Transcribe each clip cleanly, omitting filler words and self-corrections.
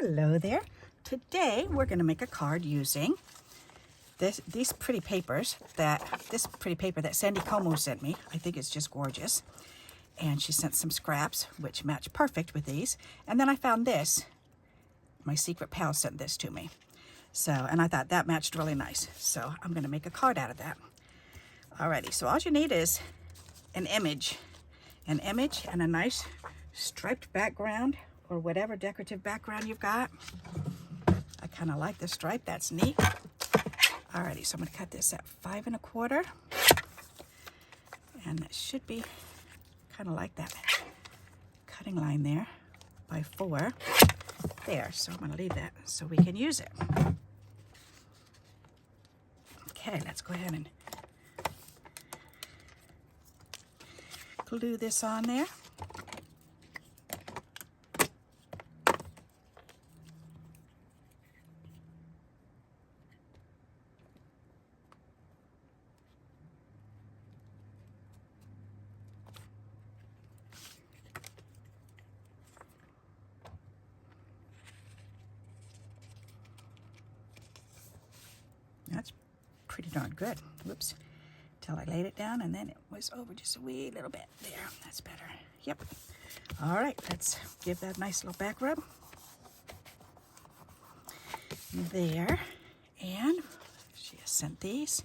Hello there. Today we're going to make a card using this pretty paper that Sandy Como sent me. I think it's just gorgeous. And she sent some scraps which match perfect with these. And then I found this. My secret pal sent this to me. So, and I thought that matched really nice. So I'm going to make a card out of that. Alrighty, so all you need is an image and a nice striped background or whatever decorative background you've got. I kind of like the stripe, that's neat. Alrighty, so I'm going to cut this at 5 1/4. And it should be kind of like that cutting line there by 4. There, so I'm going to leave that so we can use it. Okay, let's go ahead and glue this on there. That's pretty darn good. Whoops. Till I laid it down and then it was over just a wee little bit. There, that's better. Yep. All right, let's give that a nice little back rub. There. And she has sent these.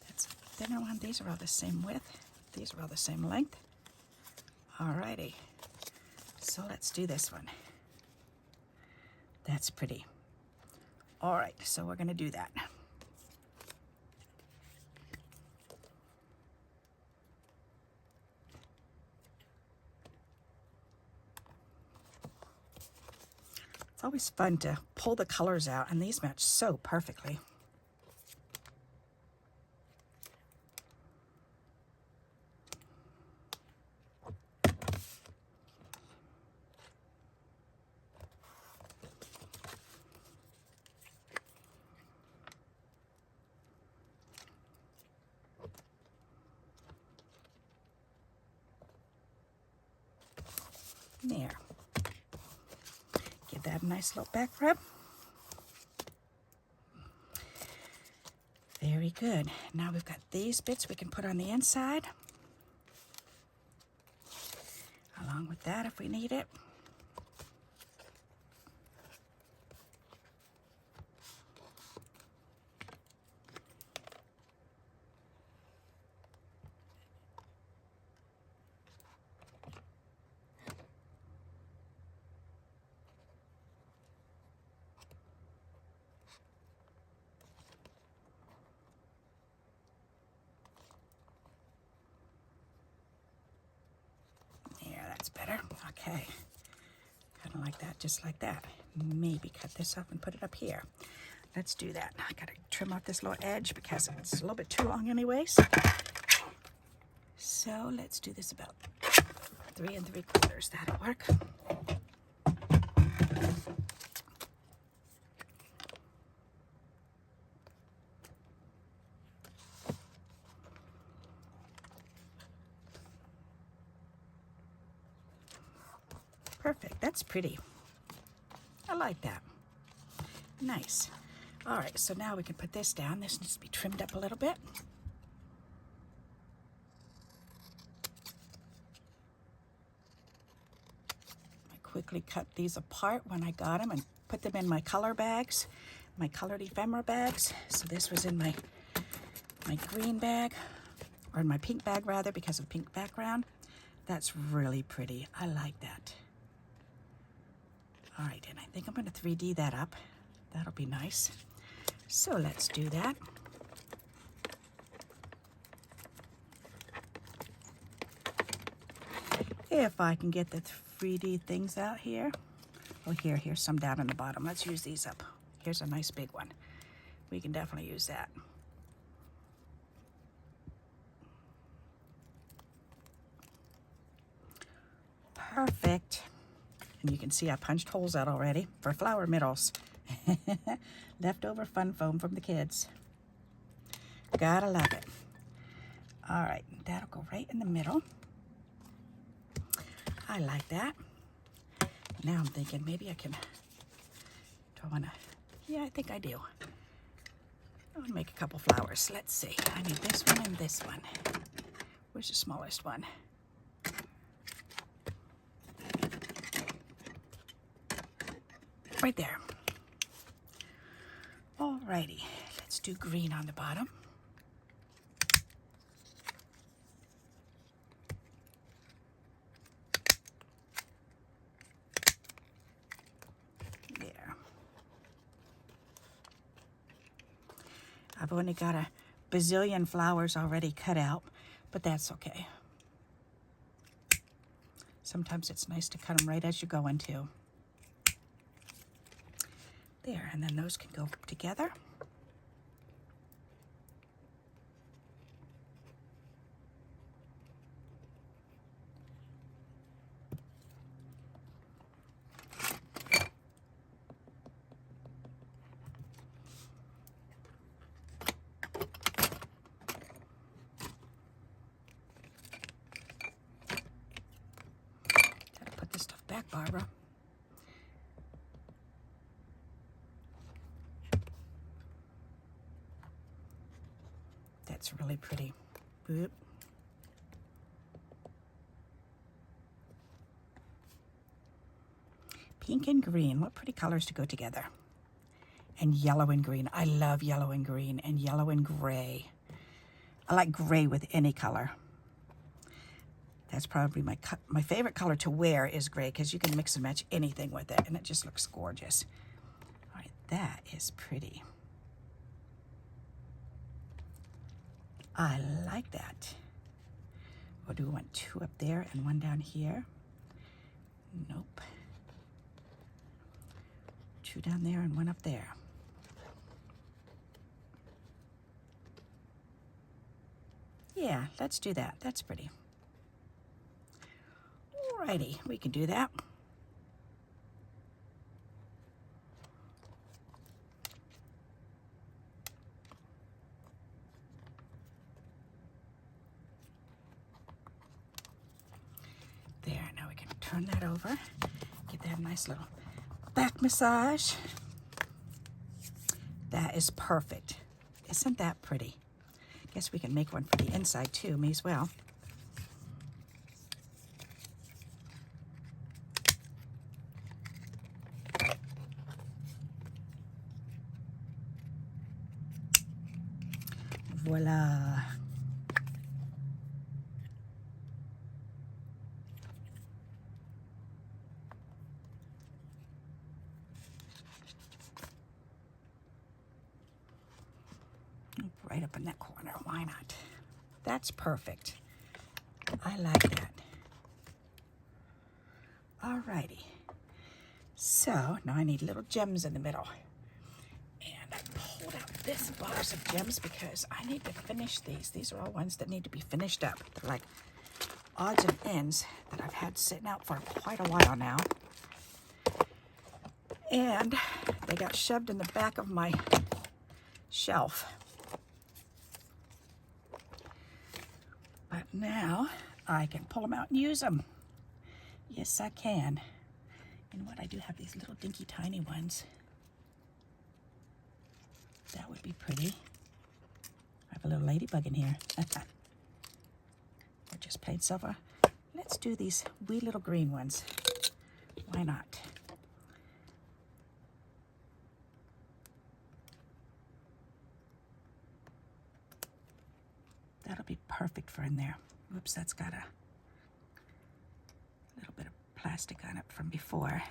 That's a thinner one. These are all the same width. These are all the same length. All righty. So let's do this one. That's pretty. All right, so we're going to do that. It's always fun to pull the colors out, and these match so perfectly. There. Give that a nice little back rub. Very good. Now we've got these bits we can put on the inside. Along with that if we need it. Better. Okay. Kind of like that, just like that. Maybe cut this up and put it up here. Let's do that. I gotta trim off this little edge because it's a little bit too long anyways. So let's do this about 3 3/4. That'll work. Perfect. That's pretty. I like that. Nice. All right, so now we can put this down. This needs to be trimmed up a little bit. I quickly cut these apart when I got them and put them in my color bags, my colored ephemera bags. So this was in my green bag, or in my pink bag rather, because of pink background. That's really pretty. I like that. All right, and I think I'm going to 3D that up. That'll be nice. So let's do that. If I can get the 3D things out here. Well, here's some down in the bottom. Let's use these up. Here's a nice big one. We can definitely use that. Perfect. And you can see I punched holes out already for flower middles. Leftover fun foam from the kids. Gotta love it. All right, that'll go right in the middle. I like that. Now I'm thinking maybe I can Yeah, I think I do. I want to make a couple flowers. Let's see. I need this one and this one. Where's the smallest one? Right there. Alrighty, let's do green on the bottom. There. I've only got a bazillion flowers already cut out, but that's okay. Sometimes it's nice to cut them right as you go into. There, and then those can go together. Gotta put this stuff back, Barbara. That's really pretty. Boop. Pink and green, what pretty colors to go together. And yellow and green. I love yellow and green, and yellow and gray. I like gray with any color. That's probably my favorite color to wear is gray, because you can mix and match anything with it, and it just looks gorgeous. All right, that is pretty. I like that. Or do we want two up there and one down here? Nope. Two down there and one up there. Yeah, let's do that. That's pretty. Alrighty, we can do that. There, now we can turn that over. Give that a nice little back massage. That is perfect. Isn't that pretty? Guess we can make one for the inside too, may as well. Voila. Right up in that corner, why not? That's perfect. I like that. Alrighty. So now I need little gems in the middle. And I pulled out this box of gems because I need to finish these. These are all ones that need to be finished up. They're like odds and ends that I've had sitting out for quite a while now. And they got shoved in the back of my shelf. But now I can pull them out and use them. Yes, I can. And what, I do have these little dinky tiny ones. That would be pretty. I have a little ladybug in here. Or just plain silver. Let's do these wee little green ones. Why not? That'll be perfect for in there. Whoops, that's got a little bit of plastic on it from before.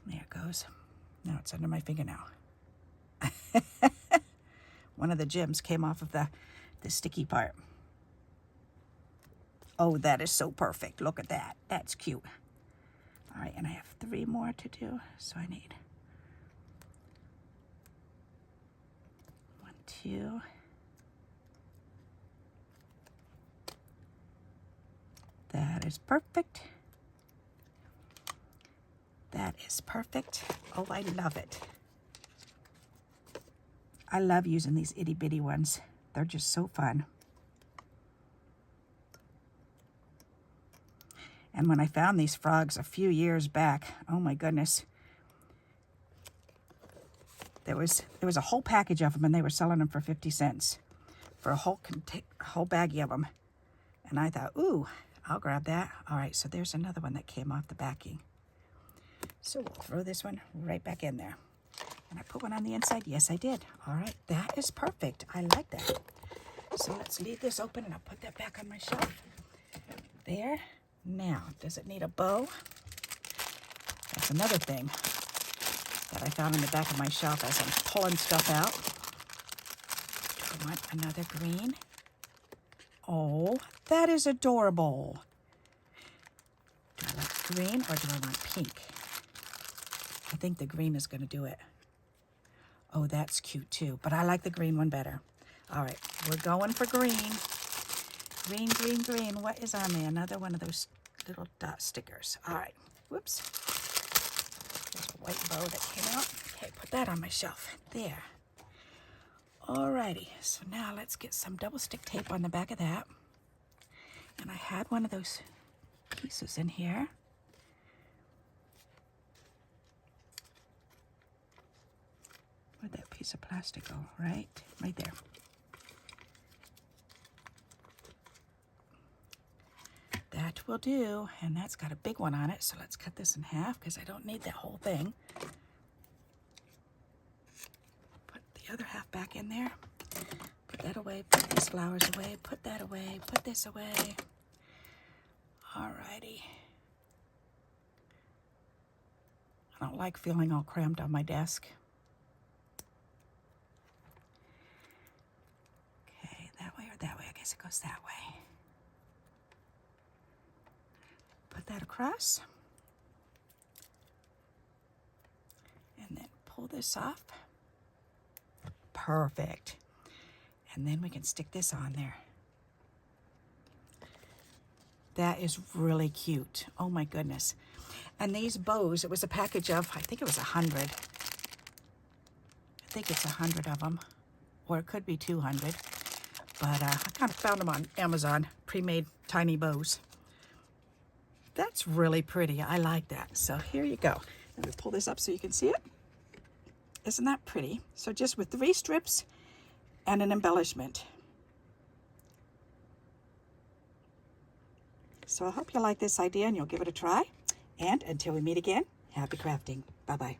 There it goes. Now it's under my fingernail. One of the gems came off of the sticky part. Oh, that is so perfect. Look at that. That's cute. All right, and I have 3 more to do, so I need 1, 2. That is perfect. That is perfect. Oh, I love it. I love using these itty bitty ones. They're just so fun. And when I found these frogs a few years back, oh my goodness, There was a whole package of them, and they were selling them for 50 cents for a whole baggie of them. And I thought, ooh, I'll grab that. All right, so there's another one that came off the backing. So we'll throw this one right back in there. And I put one on the inside? Yes, I did. All right, that is perfect. I like that. So let's leave this open, and I'll put that back on my shelf. There. Now, does it need a bow? That's another thing that I found in the back of my shelf as I'm pulling stuff out. Do I want another green? Oh, that is adorable. Do I like green or do I want pink? I think the green is going to do it. Oh, that's cute too, but I like the green one better. All right, we're going for green. Green, green, green. What is on there? Another one of those little dot stickers. All right, whoops. There's a white bow that came out. Okay, put that on my shelf. There. Alrighty, so now let's get some double stick tape on the back of that. And I had one of those pieces in here. Where'd that piece of plastic go? Right there. That will do, and that's got a big one on it, so let's cut this in half because I don't need that whole thing. Put the other half back in there. Put that away, put these flowers away, put that away, put this away. Alrighty. I don't like feeling all cramped on my desk. Okay, that way or that way? I guess it goes that way. Put that across. And then pull this off. Perfect. And then we can stick this on there. That is really cute. Oh my goodness. And these bows, it was a package of, I think it was 100. I think it's 100 of them. Or it could be 200. But I kind of found them on Amazon. Pre-made tiny bows. That's really pretty. I like that. So here you go. Let me pull this up so you can see it. Isn't that pretty? So just with 3 strips and an embellishment. So I hope you like this idea and you'll give it a try. And until we meet again, happy crafting. Bye-bye.